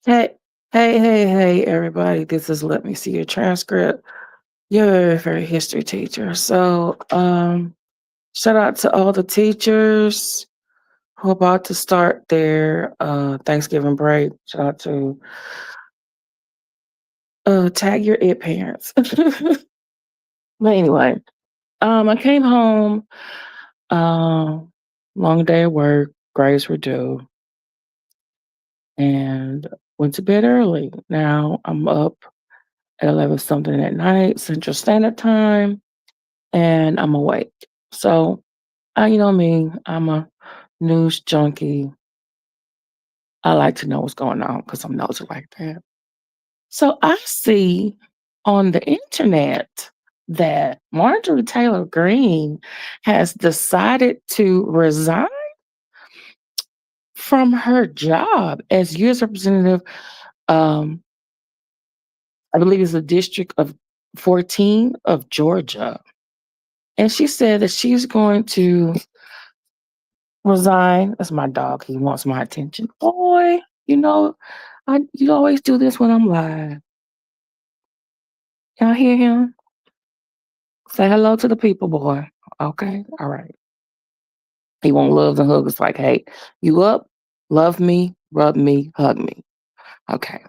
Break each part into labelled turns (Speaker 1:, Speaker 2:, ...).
Speaker 1: Hey, hey, everybody. This is Let Me See Your Transcript. Your very history teacher. Shout out to all the teachers who are about to start their Thanksgiving break. Shout out to tag your it parents. But anyway, I came home, um, long day at work, grades were due, and went to bed early. Now I'm up at 11 something at night, Central Standard Time, and I'm awake. So, you know me, I'm a news junkie. I like to know what's going on because I'm nosy like that. So I see on the internet that Marjorie Taylor Greene has decided to resign from her job as U.S. Representative. Um, I believe it's the District of 14 of Georgia. And she said that she's going to resign. That's my dog. He wants my attention. Boy, you always do this when I'm live. Y'all hear him? Say hello to the people, boy. Okay? All right. He won't love and hug. It's like, hey, you up? Love me, rub me, hug me. Okay.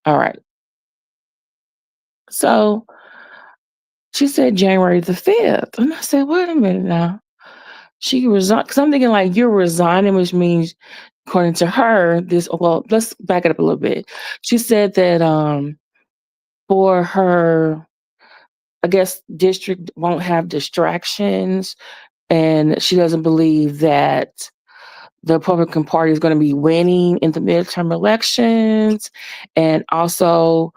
Speaker 1: All right. So she said January the 5th. And I said, wait a minute now. She resigned. Because I'm thinking like you're resigning, which means, according to her, let's back it up a little bit. She said that for her, I guess, district won't have distractions, and she doesn't believe that the Republican Party is going to be winning in the midterm elections. And also,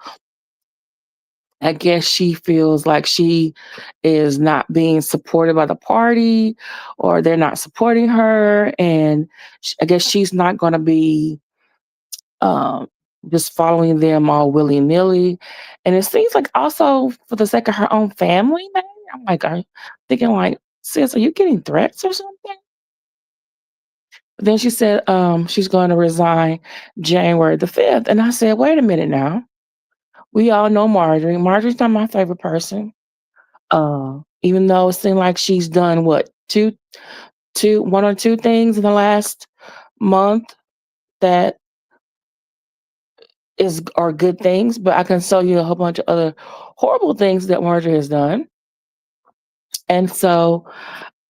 Speaker 1: I guess she feels like she is not being supported by the party, or they're not supporting her. And I guess she's not going to be um, just following them all willy nilly. And it seems like also for the sake of her own family, man. I'm like, I'm thinking like, sis, are you getting threats or something? But then she said she's going to resign January the 5th. And I said, wait a minute now. We all know Marjorie. Marjorie's not my favorite person. Even though it seemed like she's done what, one or two things in the last month that are good things, but I can tell you a whole bunch of other horrible things that Marjorie has done. And so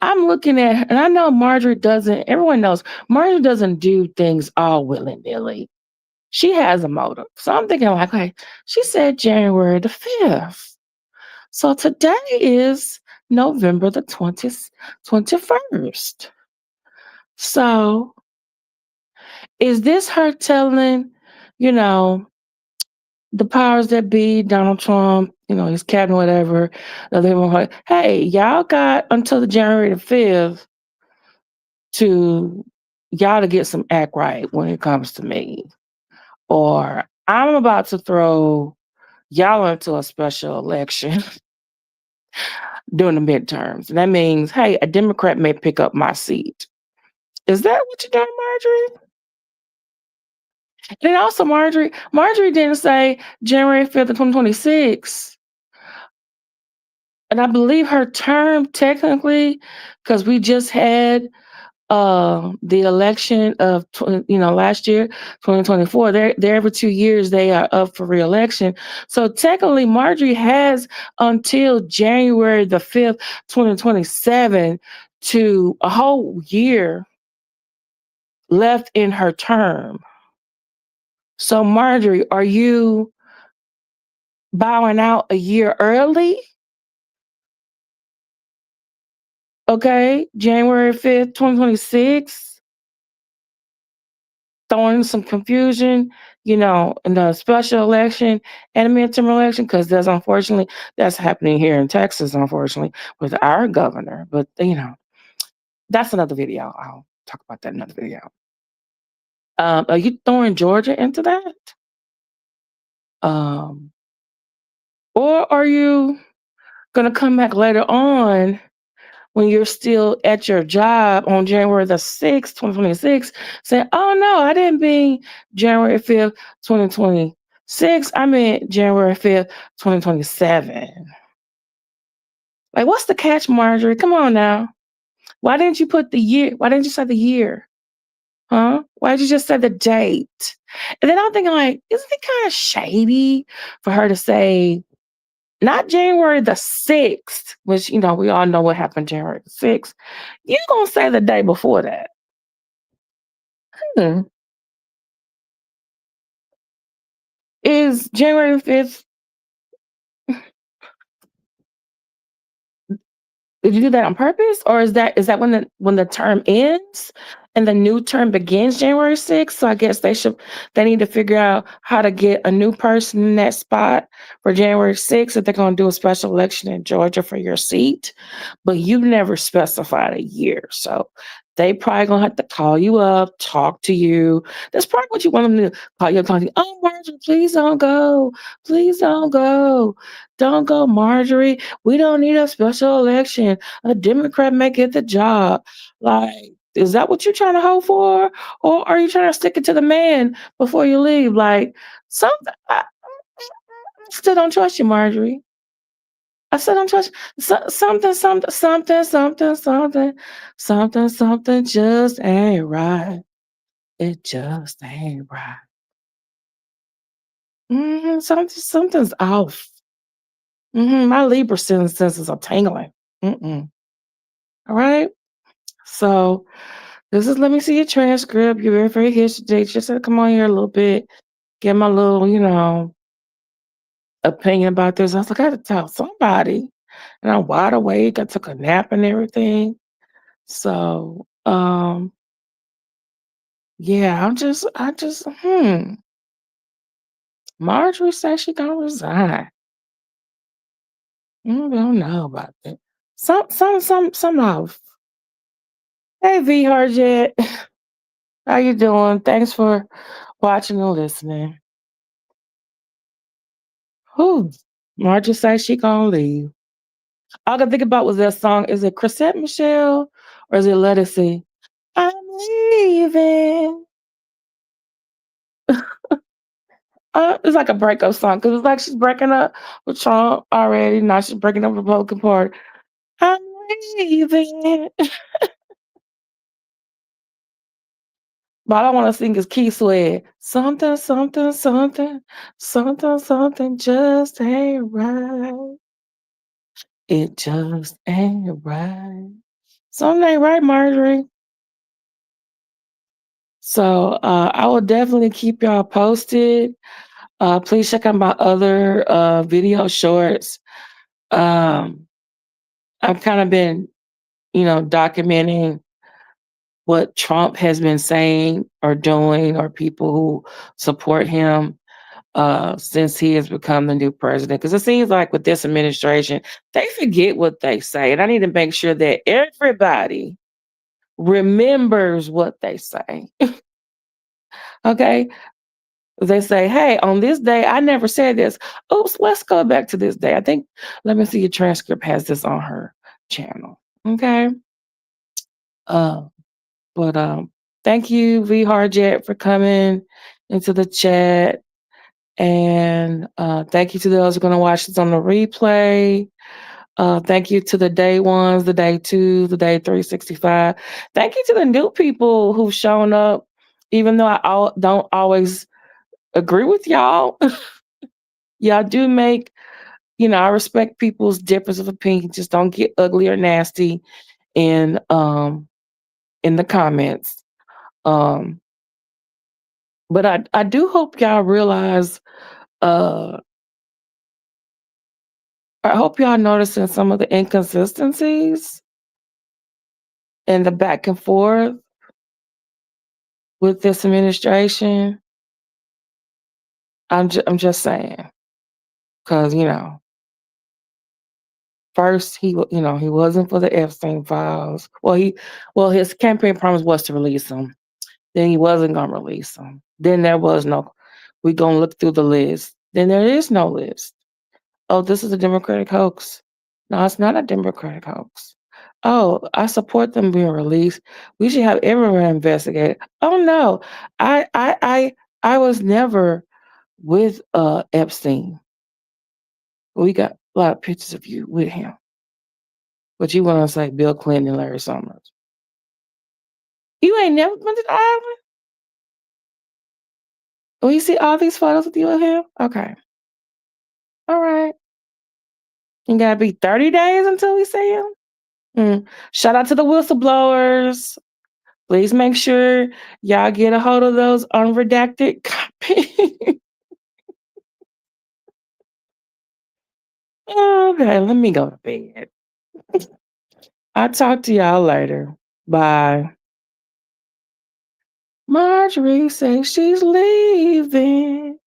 Speaker 1: I'm looking at, and I know Marjorie doesn't, everyone knows Marjorie doesn't do things all willy nilly. She has a motive. So I'm thinking, like, okay, she said January the 5th. So today is November the 21st. So is this her telling, you know, the powers that be, Donald Trump, his cabinet, whatever, they were like, hey, y'all got until the January the 5th to y'all to get some act right when it comes to me. Or I'm about to throw y'all into a special election during the midterms. And that means, hey, a Democrat may pick up my seat. Is that what you're doing, Marjorie? And also, Marjorie didn't say January 5th of 2026. And I believe her term technically, because we just had the election of last year, 2024. They're every 2 years they are up for reelection. So technically, Marjorie has until January the 5th, 2027, to a whole year left in her term. So Marjorie, are you bowing out a year early? Okay, January 5th, 2026, throwing some confusion, in the special election and the midterm election, because that's happening here in Texas, unfortunately, with our governor. But, that's another video. I'll talk about that in another video. Are you throwing Georgia into that? Um, or are you going to come back later on when you're still at your job on January the 6th, 2026, saying, oh no, I didn't mean January 5th, 2026. I meant January 5th, 2027. Like, what's the catch, Marjorie? Come on now. Why didn't you put the year? Why didn't you say the year? Huh? Why did you just say the date? And then I'm thinking, like, isn't it kind of shady for her to say not January the 6th, which, we all know what happened January the 6th. You gonna say the day before that. Hmm. Is January 5th, did you do that on purpose? Or is that when the term ends and the new term begins January 6th? So I guess they need to figure out how to get a new person in that spot for January 6th if they're gonna do a special election in Georgia for your seat. But you never specified a year. So they probably gonna have to call you up, talk to you. That's probably what you want them to do. Call you up, talk to you. Oh, Marjorie, please don't go. Please don't go. Don't go, Marjorie. We don't need a special election. A Democrat may get the job. Like, is that what you're trying to hope for? Or are you trying to stick it to the man before you leave? Like, something. I still don't trust you, Marjorie. I still don't trust something, something just ain't right. It just ain't right. Something's off. My Libra senses are tingling. Mm-mm. All right. So this is let me see your transcript. You're very history. Just to come on here a little bit, get my little, opinion about this. I was like, I got to tell somebody. And I'm wide awake. I took a nap and everything. So, yeah, Marjorie says she gonna resign. Don't know about that. Some of. Hey, V Harjet, how you doing? Thanks for watching and listening. Who? Marjorie says she gonna leave. All I can think about was that song. Is it Chrisette Michelle or is it Let Us See? I'm leaving. It's like a breakup song because it's like she's breaking up with Trump already. Now she's breaking up with the Republican Party. I'm leaving. But all I want to sing is Key Sweat. Something, something, something, something, something just ain't right. It just ain't right. Something ain't right, Marjorie. So I will definitely keep y'all posted. Please check out my other video shorts. Um, I've kind of been, documenting what Trump has been saying or doing, or people who support him since he has become the new president. Because it seems like with this administration, they forget what they say. And I need to make sure that everybody remembers what they say. Okay. They say, hey, on this day, I never said this. Oops, let's go back to this day. I think, let me see, your transcript has this on her channel. Okay. Uh, but thank you, V Harjet, for coming into the chat. And thank you to those who are going to watch this on the replay. Thank you to the day ones, the day two, the day 365. Thank you to the new people who've shown up, even though don't always agree with y'all. Y'all do make, I respect people's difference of opinion. Just don't get ugly or nasty in the comments. Um, but I do hope y'all realize, uh, I hope y'all noticing some of the inconsistencies and the back and forth with this administration. I'm just saying, because first he wasn't for the Epstein files. Well his campaign promise was to release them. Then he wasn't gonna release them. Then there was no. We gonna look through the list. Then there is no list. Oh, this is a Democratic hoax. No, it's not a Democratic hoax. Oh, I support them being released. We should have everyone investigated. Oh no, I was never with Epstein. We got a lot of pictures of you with him, but you want to say Bill Clinton and Larry Summers. You ain't never been to the island. Oh, you see all these photos with you and him? Okay, all right. You gotta be 30 days until we see him. Shout out to the whistleblowers. Please make sure y'all get a hold of those unredacted copies. Okay, let me go to bed. I'll talk to y'all later. Bye. Marjorie says she's leaving.